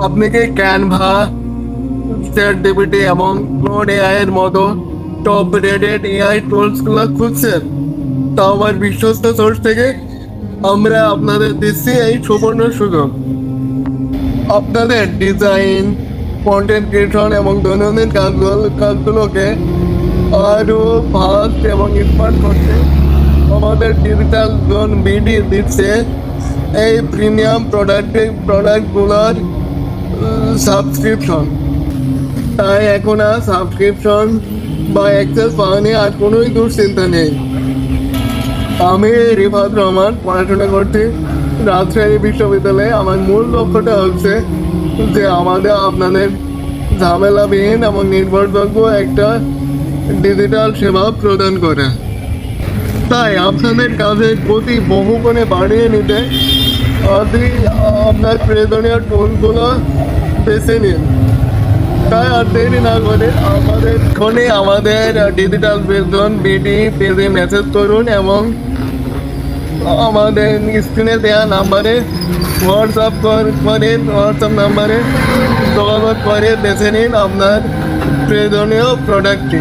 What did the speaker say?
আপনি কি Canva, chat GPT এবং ক্লোড এআই এর মতো টপ রেটেড এআই টুলসগুলো খুঁজছেন? তা আমার বিশ্বস্ত সোর্স থেকে আমরা আপনাদের দিচ্ছি এই সুবর্ণ সুযোগ। আপনাদের ডিজাইন, কন্টেন্ট ক্রিয়েশন এবং দৈনন্দিন কাজগুলোকে আরও ফাস্ট এবং স্মার্ট করতে আমাদের ডিজিটাল জোন বিডি দিচ্ছে এই প্রিমিয়াম প্রোডাক্টগুলোর সাবস্ক্রিপশন। তাই এখন আর সাবস্ক্রিপশন বা অ্যাক্সেস পাওয়া নিয়ে আর কোনোই দুশ্চিন্তা নেই। আমি রিফাত রহমান, পড়াশোনা করছি রাজশাহী বিশ্ববিদ্যালয়ে। আমার মূল লক্ষ্যটা হচ্ছে যে আপনাদের ঝামেলাবিহীন এবং নির্ভরযোগ্য একটা ডিজিটাল সেবা প্রদান করে। তাই আপনাদের কাজের গতি বহুগুণে বাড়িয়ে নিতে আপনি আপনার প্রয়োজনীয় টুলগুলো বেছে নিন। তাই আর দেরি না করে আমাদের ডিজিটাল বেতন বিডি পেজে মেসেজ করুন এবং আমাদের স্ক্রিনে দেওয়া নাম্বারে হোয়াটসঅ্যাপ নাম্বারে যোগাযোগ করে বেছে নিন আপনার প্রয়োজনীয় প্রোডাক্টটি।